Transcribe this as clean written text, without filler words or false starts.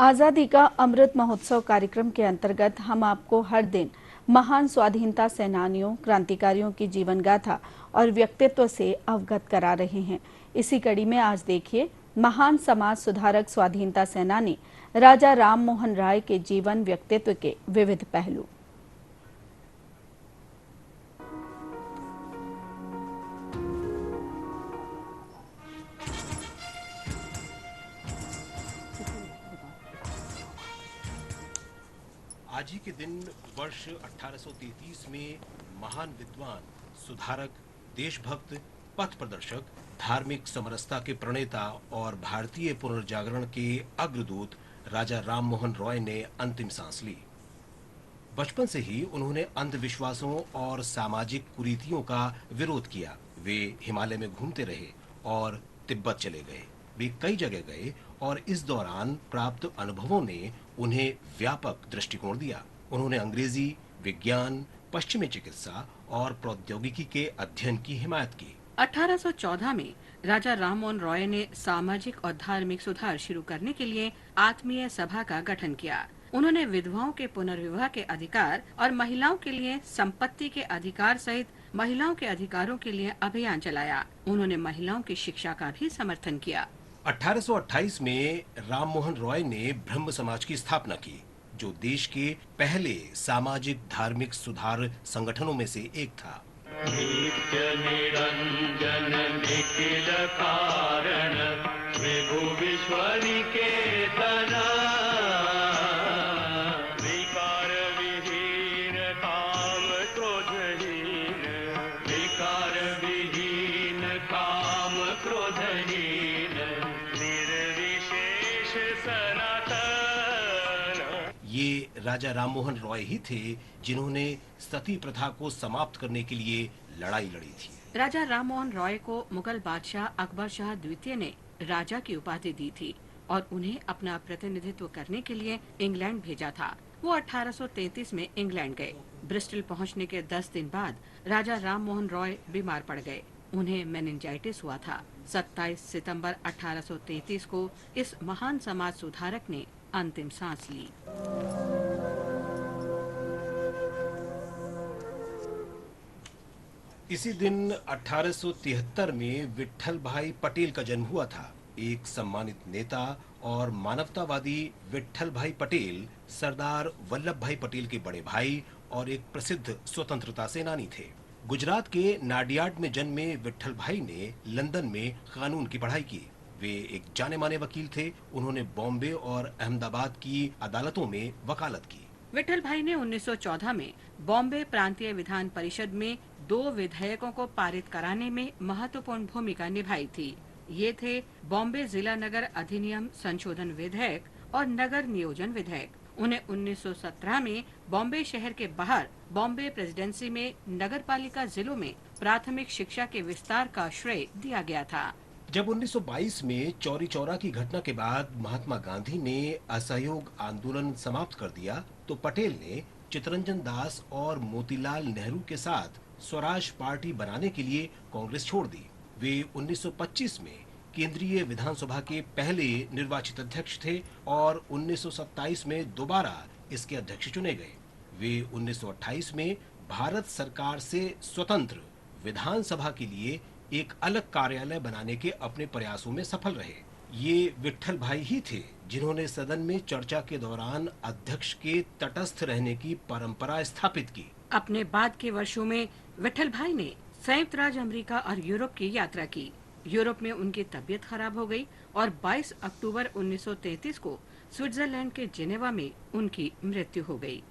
आज़ादी का अमृत महोत्सव कार्यक्रम के अंतर्गत हम आपको हर दिन महान स्वाधीनता सेनानियों, क्रांतिकारियों की जीवन गाथा और व्यक्तित्व से अवगत करा रहे हैं। इसी कड़ी में आज देखिए महान समाज सुधारक स्वाधीनता सेनानी राजा राम मोहन राय के जीवन व्यक्तित्व के विविध पहलू। आज ही के दिन वर्ष 1833 में महान विद्वान, सुधारक, देशभक्त, पथ प्रदर्शक, धार्मिक समरसता के प्रणेता और भारतीय पुनर्जागरण के अग्रदूत राजा राम मोहन रॉय ने अंतिम सांस ली। बचपन से ही उन्होंने अंधविश्वासों और सामाजिक कुरीतियों का विरोध किया। वे हिमालय में घूमते रहे और तिब्बत चले गए। वे कई जगह गए और इस दौरान प्राप्त अनुभवों ने उन्हें व्यापक दृष्टिकोण दिया। उन्होंने अंग्रेजी, विज्ञान, पश्चिमी चिकित्सा और प्रौद्योगिकी के अध्ययन की हिमायत की। 1814 में राजा राम मोहन रॉय ने सामाजिक और धार्मिक सुधार शुरू करने के लिए आत्मीय सभा का गठन किया। उन्होंने विधवाओं के पुनर्विवाह के अधिकार और महिलाओं के लिए संपत्ति के अधिकार सहित महिलाओं के अधिकारों के लिए अभियान चलाया। उन्होंने महिलाओं की शिक्षा का भी समर्थन किया। 1828 में राम मोहन रॉय ने ब्रह्म समाज की स्थापना की, जो देश के पहले सामाजिक धार्मिक सुधार संगठनों में से एक था। नित्य निरंजन निखिल कारण विभु विश्वनिकेतन विकार विहीन काम क्रोधहीन विकार विहीन काम क्रोधहीन निर्विशेष सनातन। ये राजा राम मोहन रॉय ही थे जिन्होंने सती प्रथा को समाप्त करने के लिए लड़ाई लड़ी थी। राजा राम मोहन रॉय को मुगल बादशाह अकबर शाह द्वितीय ने राजा की उपाधि दी थी और उन्हें अपना प्रतिनिधित्व करने के लिए इंग्लैंड भेजा था। वो 1833 में इंग्लैंड गए। ब्रिस्टल पहुंचने के 10 दिन बाद राजा राम मोहन रॉय बीमार पड़ गए। उन्हें मेनिंजाइटिस हुआ था। 27 सितंबर 1833 को इस महान समाज सुधारक ने अंतिम सांस ली। इसी दिन 1873 में विट्ठल भाई पटेल का जन्म हुआ था। एक सम्मानित नेता और मानवतावादी विट्ठल भाई पटेल सरदार वल्लभ भाई पटेल के बड़े भाई और एक प्रसिद्ध स्वतंत्रता सेनानी थे। गुजरात के नाडियाड में जन्मे विट्ठल भाई ने लंदन में कानून की पढ़ाई की। वे एक जाने माने वकील थे। उन्होंने बॉम्बे और अहमदाबाद की अदालतों में वकालत की। विट्ठल भाई ने 1914 में बॉम्बे प्रांतीय विधान परिषद में 2 विधेयकों को पारित कराने में महत्वपूर्ण भूमिका निभाई थी। ये थे बॉम्बे जिला नगर अधिनियम संशोधन विधेयक और नगर नियोजन विधेयक। उन्हें 1917 में बॉम्बे शहर के बाहर बॉम्बे प्रेसिडेंसी में नगरपालिका जिलों में प्राथमिक शिक्षा के विस्तार का श्रेय दिया गया था। जब 1922 में चौरी चौरा की घटना के बाद महात्मा गांधी ने असहयोग आंदोलन समाप्त कर दिया, तो पटेल ने चितरंजन दास और मोतीलाल नेहरू के साथ स्वराज पार्टी बनाने के लिए कांग्रेस छोड़ दी। वे 1925 में केंद्रीय विधानसभा के पहले निर्वाचित अध्यक्ष थे और 1927 में दोबारा इसके अध्यक्ष चुने गए। वे 1928 में भारत सरकार से स्वतंत्र विधानसभा के लिए एक अलग कार्यालय बनाने के अपने प्रयासों में सफल रहे। ये विट्ठल भाई ही थे जिन्होंने सदन में चर्चा के दौरान अध्यक्ष के तटस्थ रहने की परंपरा स्थापित की। अपने बाद के वर्षों में विट्ठल भाई ने संयुक्त राज्य अमेरिका और यूरोप की यात्रा की। यूरोप में उनकी तबीयत खराब हो गई और 22 अक्टूबर 1933 को स्विट्जरलैंड के जेनेवा में उनकी मृत्यु हो गई।